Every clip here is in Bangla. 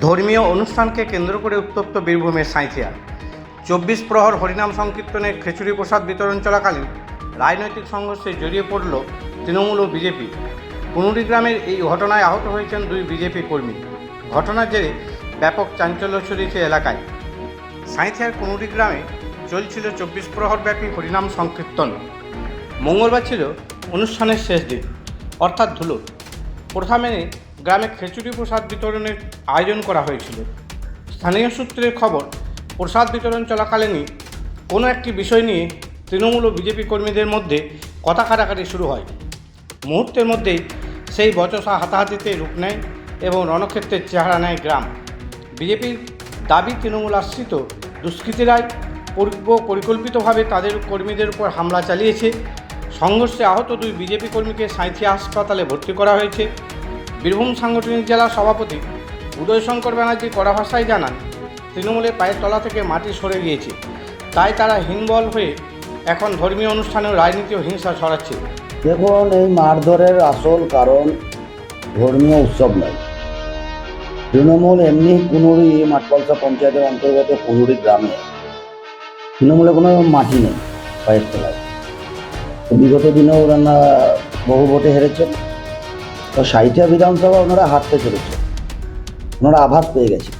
ধর্মীয় অনুষ্ঠানকে কেন্দ্র করে উত্তপ্ত বীরভূমের সাঁইথিয়া। ২৪ প্রহর হরিনাম সংকীর্তনে খিচুড়ি প্রসাদ বিতরণ চলাকালীন রাজনৈতিক সংঘর্ষে জড়িয়ে পড়ল তৃণমূল ও বিজেপি। কুনুরি গ্রামের এই ঘটনায় আহত হয়েছেন ২ বিজেপি কর্মী। ঘটনার জেরে ব্যাপক চাঞ্চল্য ছড়িয়েছে এলাকায়। সাঁইথিয়ার কুনুরি গ্রামে চলছিল ২৪ প্রহর ব্যাপী হরিনাম সংকীর্তন। মঙ্গলবার ছিল অনুষ্ঠানের শেষ দিন, অর্থাৎ ধুলো। প্রথা মেনে গ্রামে খিচুড়ি প্রসাদ বিতরণের আয়োজন করা হয়েছিল। স্থানীয় সূত্রের খবর, প্রসাদ বিতরণ চলাকালীনই কোনো একটি বিষয় নিয়ে তৃণমূল ও বিজেপি কর্মীদের মধ্যে কথা কাটাকাটি শুরু হয়। মুহূর্তের মধ্যেই সেই বচসা হাতাহাতিতে রূপ নেয় এবং রণক্ষেত্রের চেহারা নেয় গ্রাম। বিজেপির দাবি, তৃণমূল আশ্রিত দুষ্কৃতীরাই পরিকল্পিতভাবে তাদের কর্মীদের উপর হামলা চালিয়েছে। সংঘর্ষে আহত ২ বিজেপি কর্মীকে সাঁইথিয়া হাসপাতালে ভর্তি করা হয়েছে। বীরভূম সাংগঠনিক জেলা সভাপতি উদয়শঙ্কর ব্যানার্জি কড়া ভাষায় জানান, তৃণমূলের পায়ের তলা থেকে মাটি সরে গিয়েছে, তাই তারা হীনবল হয়ে এখন ধর্মীয় অনুষ্ঠানে রাজনীতি ও হিংসা ছড়াচ্ছে। দেখুন, এই মারধরের আসল কারণ ধর্মীয় উৎসব নয়। তৃণমূল এমনি কুনুরি মাঠকলসা পঞ্চায়েতের অন্তর্গত কুনুরি গ্রামে তৃণমূলের কোনো মাটি নেই পায়ের তলায়। বিগত দিনেও ওনারা বহু ভোটে হেরেছেন। তো সাঁইথিয়া বিধানসভা ওনারা হারতে চলেছে, ওনারা আভাস পেয়ে গেছে।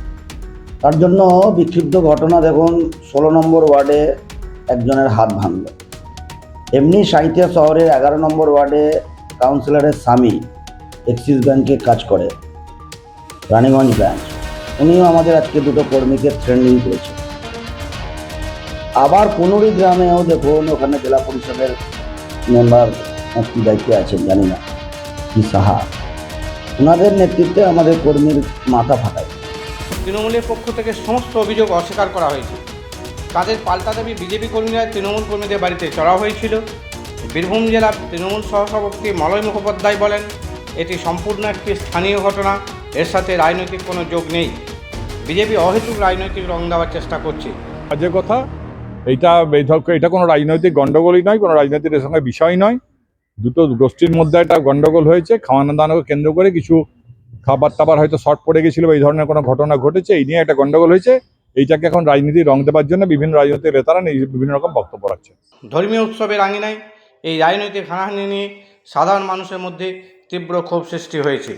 তার জন্য বিক্ষিপ্ত ঘটনা। দেখুন, ১৬ নম্বর ওয়ার্ডে একজনের হাত ভাঙল। এমনি সাঁইথিয়া শহরের ১১ নম্বর ওয়ার্ডে কাউন্সিলরের স্বামী এক্সিস ব্যাংকে কাজ করে, রানীগঞ্জ ব্রাঞ্চ। উনিও আমাদের আজকে 2 কর্মীকে থ্রেটনিং করেছে। আবার কুনুরি গ্রামেও দেখুন, ওখানে জেলা পরিষদের মেম্বার কি দায়িত্বে আছেন জানি না, কি সাহা, ওনাদের নেতৃত্বে আমাদের কর্মীর মাথা ফাটায়। তৃণমূলের পক্ষ থেকে সমস্ত অভিযোগ অস্বীকার করা হয়েছে। তাদের পাল্টা দাবি, বিজেপি কর্মীরা তৃণমূল কর্মীদের বাড়িতে চড়াও হয়েছিল। বীরভূম জেলা তৃণমূল সহসভাপতি মলয় মুখোপাধ্যায় বলেন, এটি সম্পূর্ণ একটি স্থানীয় ঘটনা, এর সাথে রাজনৈতিক কোনো যোগ নেই। বিজেপি অহেতুক রাজনৈতিক রং দেওয়ার চেষ্টা করছে। কাজের কথা, এটা কোনো রাজনৈতিক গণ্ডগোলই নয়, কোনো রাজনৈতিক এর সঙ্গে বিষয় নয়। দুটো গোষ্ঠীর মধ্যে একটা গণ্ডগোল হয়েছে। খাওয়ানো দাওয়ানোকে কেন্দ্র করে কিছু খাবার টাবার হয়তো শর্ট পড়ে গেছিল বা এই ধরনের কোনো ঘটনা ঘটেছে, এই নিয়ে একটা গণ্ডগোল হয়েছে। এইটাকে এখন রাজনীতির রং দেওয়ার জন্য বিভিন্ন রাজনৈতিক নেতারা বিভিন্ন রকম বক্তব্য রাখছে। ধর্মীয় উৎসবের আঙিনায় এই রাজনৈতিক হানাহানি নিয়ে সাধারণ মানুষের মধ্যে তীব্র ক্ষোভ সৃষ্টি হয়েছে।